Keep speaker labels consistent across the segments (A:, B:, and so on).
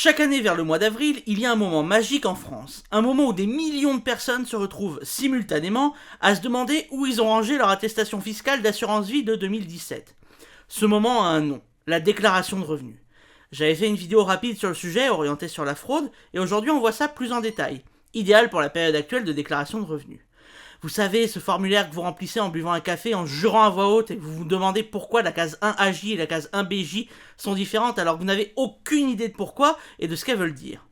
A: Chaque année vers le mois d'avril, il y a un moment magique en France, un moment où des millions de personnes se retrouvent simultanément à se demander où ils ont rangé leur attestation fiscale d'assurance vie de 2017. Ce moment a un nom, la déclaration de revenus. J'avais fait une vidéo rapide sur le sujet orientée sur la fraude et aujourd'hui on voit ça plus en détail, idéal pour la période actuelle de déclaration de revenus. Vous savez, ce formulaire que vous remplissez en buvant un café, en jurant à voix haute et vous vous demandez pourquoi la case 1AJ et la case 1BJ sont différentes alors que vous n'avez aucune idée de pourquoi et de ce qu'elles veulent dire.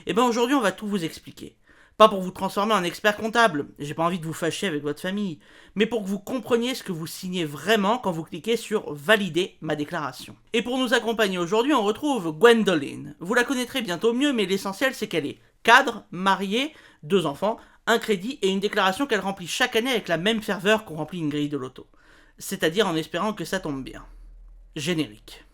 A: Et bien aujourd'hui on va tout vous expliquer. Pas pour vous transformer en expert comptable, j'ai pas envie de vous fâcher avec votre famille, mais pour que vous compreniez ce que vous signez vraiment quand vous cliquez sur valider ma déclaration. Et pour nous accompagner aujourd'hui, on retrouve Gwendoline. Vous la connaîtrez bientôt mieux, mais l'essentiel c'est qu'elle est cadre, mariée, 2 enfants, un crédit et une déclaration qu'elle remplit chaque année avec la même ferveur qu'on remplit une grille de loto. C'est-à-dire en espérant que ça tombe bien. Générique.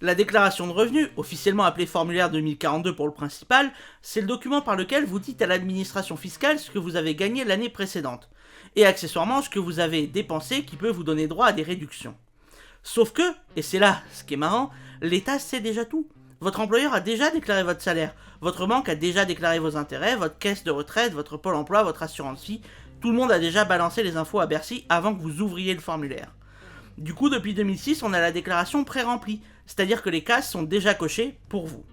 A: La déclaration de revenus, officiellement appelée formulaire 2042 pour le principal, c'est le document par lequel vous dites à l'administration fiscale ce que vous avez gagné l'année précédente, et accessoirement ce que vous avez dépensé qui peut vous donner droit à des réductions. Sauf que, et c'est là ce qui est marrant, l'État sait déjà tout. Votre employeur a déjà déclaré votre salaire, votre banque a déjà déclaré vos intérêts, votre caisse de retraite, votre pôle emploi, votre assurance vie, tout le monde a déjà balancé les infos à Bercy avant que vous ouvriez le formulaire. Du coup, depuis 2006, on a la déclaration pré-remplie, c'est-à-dire que les cases sont déjà cochées pour vous.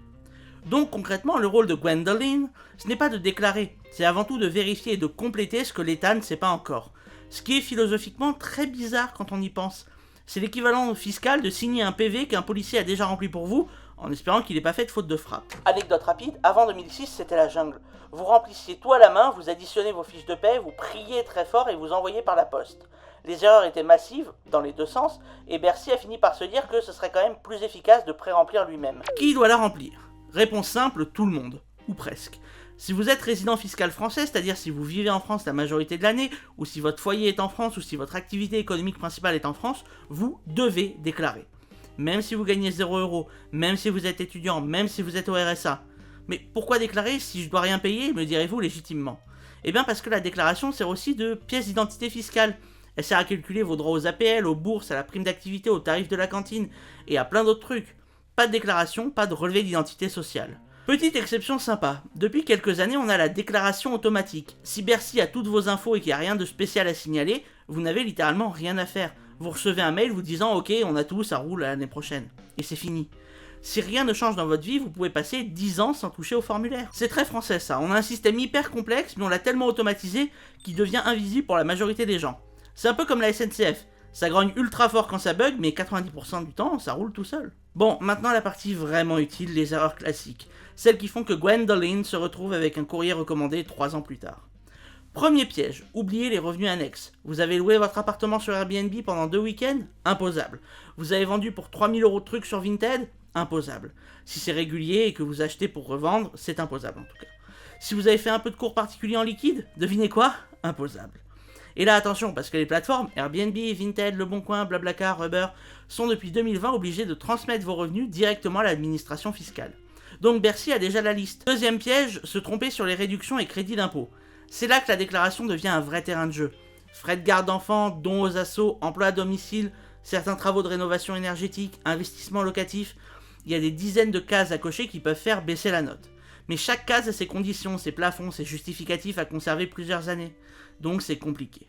A: Donc concrètement, le rôle de Gwendoline, ce n'est pas de déclarer, c'est avant tout de vérifier et de compléter ce que l'État ne sait pas encore. Ce qui est philosophiquement très bizarre quand on y pense. C'est l'équivalent fiscal de signer un PV qu'un policier a déjà rempli pour vous, en espérant qu'il n'ait pas fait de faute de frappe. Anecdote rapide, avant 2006, c'était la jungle. Vous remplissiez tout à la main, vous additionnez vos fiches de paie, vous priez très fort et vous envoyez par la poste. Les erreurs étaient massives, dans les deux sens, et Bercy a fini par se dire que ce serait quand même plus efficace de pré-remplir lui-même. Qui doit la remplir? Réponse simple, tout le monde. Ou presque. Si vous êtes résident fiscal français, c'est-à-dire si vous vivez en France la majorité de l'année, ou si votre foyer est en France, ou si votre activité économique principale est en France, vous devez déclarer. Même si vous gagnez 0€, même si vous êtes étudiant, même si vous êtes au RSA. Mais pourquoi déclarer si je dois rien payer, me direz-vous légitimement? Eh bien parce que la déclaration sert aussi de pièce d'identité fiscale. Elle sert à calculer vos droits aux APL, aux bourses, à la prime d'activité, aux tarifs de la cantine, et à plein d'autres trucs. Pas de déclaration, pas de relevé d'identité sociale. Petite exception sympa, depuis quelques années on a la déclaration automatique. Si Bercy a toutes vos infos et qu'il n'y a rien de spécial à signaler, vous n'avez littéralement rien à faire. Vous recevez un mail vous disant ok on a tout, ça roule l'année prochaine. Et c'est fini. Si rien ne change dans votre vie, vous pouvez passer 10 ans sans toucher au formulaire. C'est très français ça, on a un système hyper complexe mais on l'a tellement automatisé qu'il devient invisible pour la majorité des gens. C'est un peu comme la SNCF, ça grogne ultra fort quand ça bug, mais 90% du temps, ça roule tout seul. Bon, maintenant la partie vraiment utile, les erreurs classiques. Celles qui font que Gwendoline se retrouve avec un courrier recommandé 3 ans plus tard. Premier piège, oubliez les revenus annexes. Vous avez loué votre appartement sur Airbnb pendant 2 week-ends? Imposable. Vous avez vendu pour 3000€ de trucs sur Vinted? Imposable. Si c'est régulier et que vous achetez pour revendre, c'est imposable en tout cas. Si vous avez fait un peu de cours particulier en liquide, devinez quoi? Imposable. Et là attention, parce que les plateformes Airbnb, Vinted, Le Bon Coin, Blablacar, Uber sont depuis 2020 obligées de transmettre vos revenus directement à l'administration fiscale. Donc Bercy a déjà la liste. Deuxième piège, se tromper sur les réductions et crédits d'impôt. C'est là que la déclaration devient un vrai terrain de jeu. Frais de garde d'enfants, dons aux assos, emploi à domicile, certains travaux de rénovation énergétique, investissements locatifs, il y a des dizaines de cases à cocher qui peuvent faire baisser la note. Mais chaque case a ses conditions, ses plafonds, ses justificatifs à conserver plusieurs années. Donc c'est compliqué.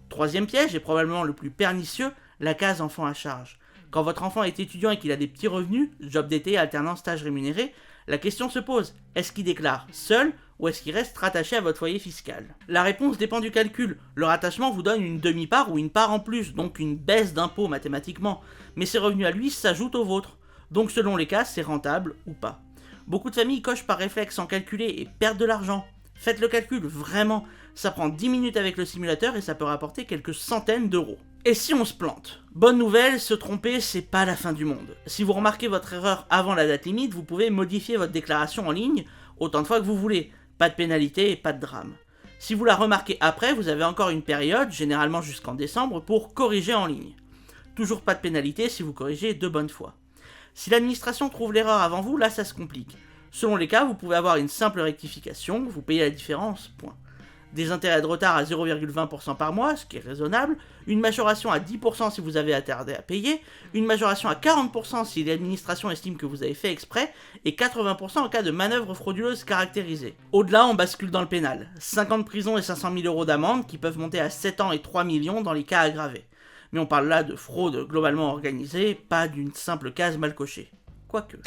A: Troisième piège, et probablement le plus pernicieux, la case enfant à charge. Quand votre enfant est étudiant et qu'il a des petits revenus, job d'été, alternance, stage rémunéré, la question se pose, est-ce qu'il déclare seul ou est-ce qu'il reste rattaché à votre foyer fiscal? La réponse dépend du calcul. Le rattachement vous donne une demi-part ou une part en plus, donc une baisse d'impôt mathématiquement. Mais ses revenus à lui s'ajoutent aux vôtres. Donc selon les cas, c'est rentable ou pas. Beaucoup de familles cochent par réflexe sans calculer et perdent de l'argent. Faites le calcul, vraiment. Ça prend 10 minutes avec le simulateur et ça peut rapporter quelques centaines d'euros. Et si on se plante? Bonne nouvelle, se tromper, c'est pas la fin du monde. Si vous remarquez votre erreur avant la date limite, vous pouvez modifier votre déclaration en ligne autant de fois que vous voulez. Pas de pénalité et pas de drame. Si vous la remarquez après, vous avez encore une période, généralement jusqu'en décembre, pour corriger en ligne. Toujours pas de pénalité si vous corrigez de bonne foi. Si l'administration trouve l'erreur avant vous, là ça se complique. Selon les cas, vous pouvez avoir une simple rectification, vous payez la différence, point. Des intérêts de retard à 0,20% par mois, ce qui est raisonnable, une majoration à 10% si vous avez attardé à payer, une majoration à 40% si l'administration estime que vous avez fait exprès, et 80% en cas de manœuvre frauduleuse caractérisée. Au-delà, on bascule dans le pénal. 5 ans de prison et 500 000 euros d'amende qui peuvent monter à 7 ans et 3 millions dans les cas aggravés. Mais on parle là de fraude globalement organisée, pas d'une simple case mal cochée. Quoique.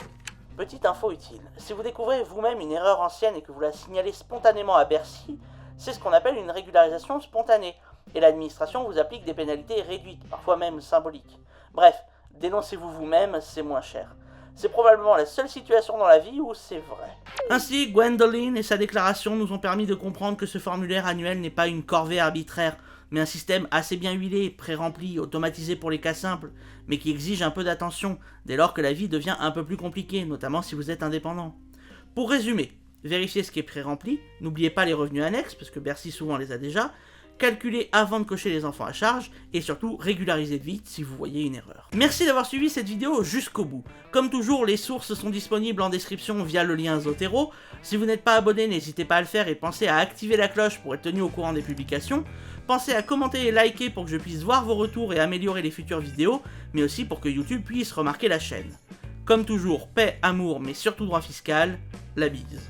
A: Petite info utile, si vous découvrez vous-même une erreur ancienne et que vous la signalez spontanément à Bercy, c'est ce qu'on appelle une régularisation spontanée, et l'administration vous applique des pénalités réduites, parfois même symboliques. Bref, dénoncez-vous vous-même, c'est moins cher. C'est probablement la seule situation dans la vie où c'est vrai. Ainsi, Gwendoline et sa déclaration nous ont permis de comprendre que ce formulaire annuel n'est pas une corvée arbitraire, mais un système assez bien huilé, pré-rempli, automatisé pour les cas simples, mais qui exige un peu d'attention, dès lors que la vie devient un peu plus compliquée, notamment si vous êtes indépendant. Pour résumer, vérifiez ce qui est pré-rempli, n'oubliez pas les revenus annexes, parce que Bercy souvent les a déjà, calculez avant de cocher les enfants à charge, et surtout régularisez vite si vous voyez une erreur. Merci d'avoir suivi cette vidéo jusqu'au bout. Comme toujours, les sources sont disponibles en description via le lien Zotero. Si vous n'êtes pas abonné, n'hésitez pas à le faire et pensez à activer la cloche pour être tenu au courant des publications. Pensez à commenter et liker pour que je puisse voir vos retours et améliorer les futures vidéos, mais aussi pour que YouTube puisse remarquer la chaîne. Comme toujours, paix, amour, mais surtout droit fiscal, la bise.